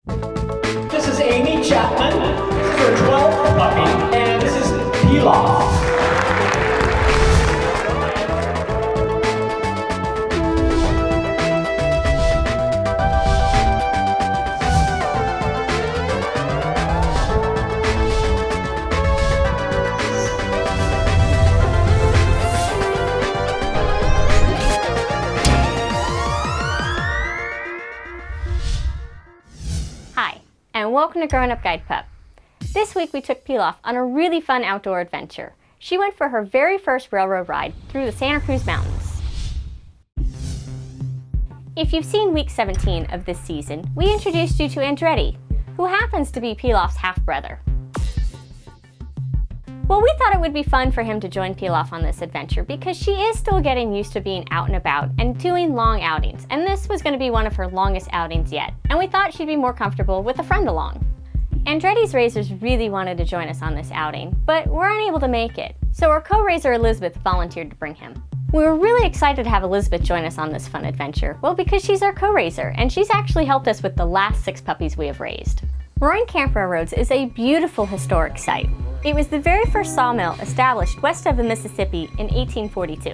This is Amie Chapman. This is her 12th puppy, and this is Pilaf. Hi, and welcome to Growing Up Guide Pup. This week we took Pilaf on a really fun outdoor adventure. She went for her very first railroad ride through the Santa Cruz mountains. If you've seen week 17 of this season, we introduced you to Andretti, who happens to be Pilaf's half-brother. Well, we thought it would be fun for him to join Pilaf on this adventure because she is still getting used to being out and about and doing long outings, and this was going to be one of her longest outings yet, and we thought she'd be more comfortable with a friend along. Andretti's raisers really wanted to join us on this outing, but were unable to make it, so our co-raiser Elisabeth volunteered to bring him. We were really excited to have Elisabeth join us on this fun adventure, well, because she's our co-raiser, and she's actually helped us with the last 6 puppies we have raised. Roaring Camp Railroads is a beautiful historic site. It was the very first sawmill established west of the Mississippi in 1842,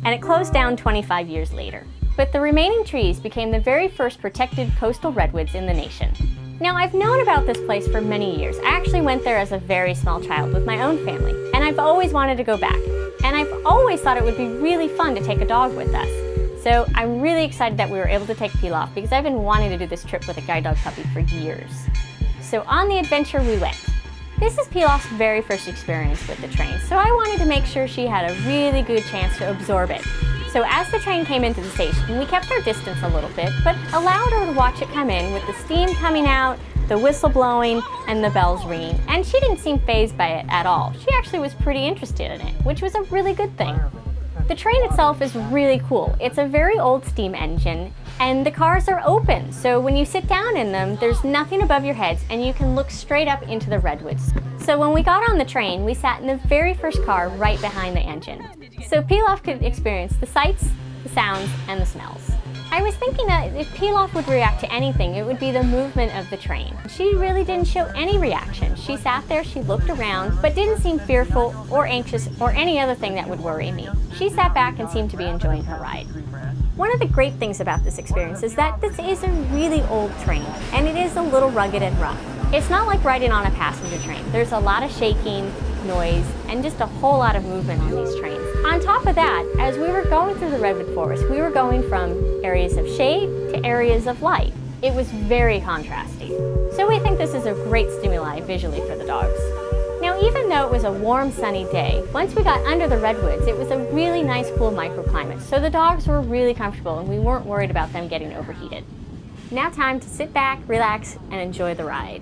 and it closed down 25 years later. But the remaining trees became the very first protected coastal redwoods in the nation. Now, I've known about this place for many years. I actually went there as a very small child with my own family, and I've always wanted to go back. And I've always thought it would be really fun to take a dog with us. So I'm really excited that we were able to take Pilaf because I've been wanting to do this trip with a guide dog puppy for years. So on the adventure we went. This is Pilaf's very first experience with the train, so I wanted to make sure she had a really good chance to absorb it. So as the train came into the station, we kept our distance a little bit, but allowed her to watch it come in with the steam coming out, the whistle blowing, and the bells ringing. And she didn't seem fazed by it at all. She actually was pretty interested in it, which was a really good thing. The train itself is really cool. It's a very old steam engine, and the cars are open, so when you sit down in them, there's nothing above your heads and you can look straight up into the redwoods. So when we got on the train, we sat in the very first car right behind the engine. So Pilaf could experience the sights, the sounds, and the smells. I was thinking that if Pilaf would react to anything, it would be the movement of the train. She really didn't show any reaction. She sat there, she looked around, but didn't seem fearful or anxious or any other thing that would worry me. She sat back and seemed to be enjoying her ride. One of the great things about this experience is that this is a really old train, and it is a little rugged and rough. It's not like riding on a passenger train. There's a lot of shaking, noise, and just a whole lot of movement on these trains. On top of that, as we were going through the redwood forest, we were going from areas of shade to areas of light. It was very contrasting. So we think this is a great stimuli visually for the dogs. Now, even though it was a warm, sunny day, once we got under the redwoods, it was a really nice, cool microclimate, so the dogs were really comfortable and we weren't worried about them getting overheated. Now time to sit back, relax, and enjoy the ride.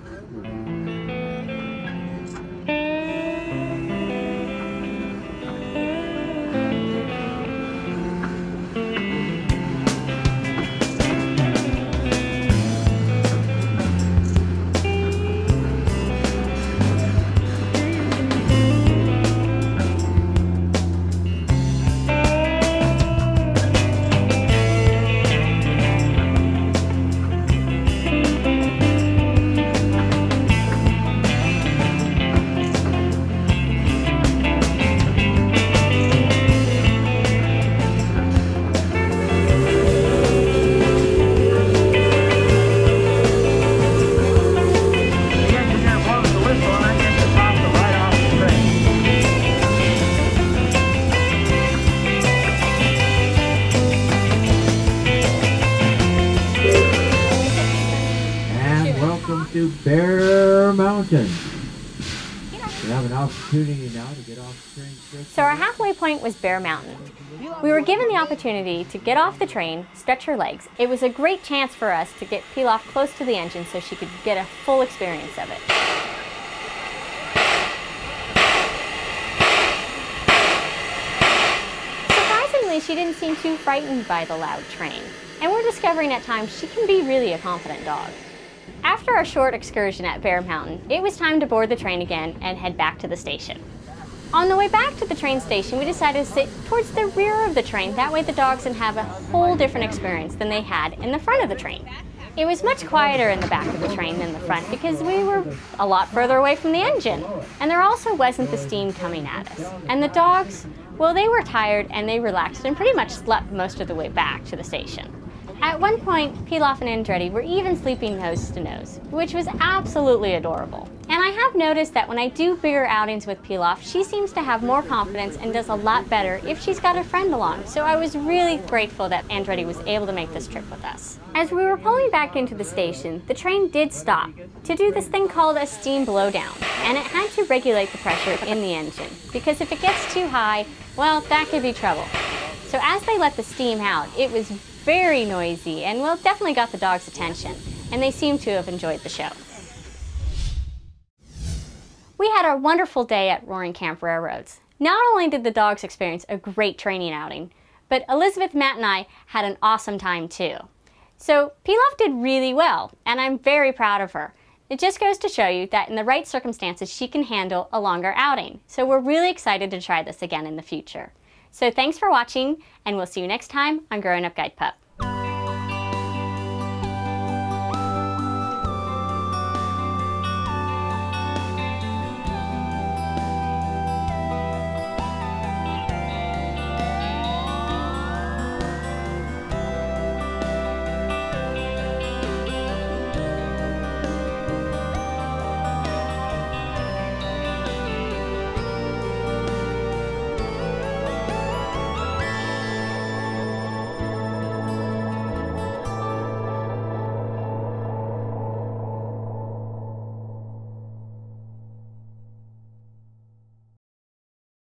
To Bear Mountain. We have an opportunity now to get off the train. So our halfway point was Bear Mountain. We were given the opportunity to get off the train, stretch her legs. It was a great chance for us to get Pilaf close to the engine so she could get a full experience of it. Surprisingly, she didn't seem too frightened by the loud train. And we're discovering at times she can be really a confident dog. After our short excursion at Bear Mountain, it was time to board the train again and head back to the station. On the way back to the train station, we decided to sit towards the rear of the train. That way the dogs can have a whole different experience than they had in the front of the train. It was much quieter in the back of the train than the front because we were a lot further away from the engine. And there also wasn't the steam coming at us. And the dogs, well, they were tired and they relaxed and pretty much slept most of the way back to the station. At one point, Pilaf and Andretti were even sleeping nose to nose, which was absolutely adorable. And I have noticed that when I do bigger outings with Pilaf, she seems to have more confidence and does a lot better if she's got a friend along. So I was really grateful that Andretti was able to make this trip with us. As we were pulling back into the station, the train did stop to do this thing called a steam blowdown. And it had to regulate the pressure in the engine, because if it gets too high, well, that could be trouble. So as they let the steam out, it was very noisy and, well, definitely got the dogs' attention, and they seem to have enjoyed the show. We had a wonderful day at Roaring Camp Railroads. Not only did the dogs experience a great training outing, but Elisabeth, Matt, and I had an awesome time too. So Pilaf did really well, and I'm very proud of her. It just goes to show you that in the right circumstances, she can handle a longer outing. So we're really excited to try this again in the future. So thanks for watching, and we'll see you next time on Growing Up Guide Pup.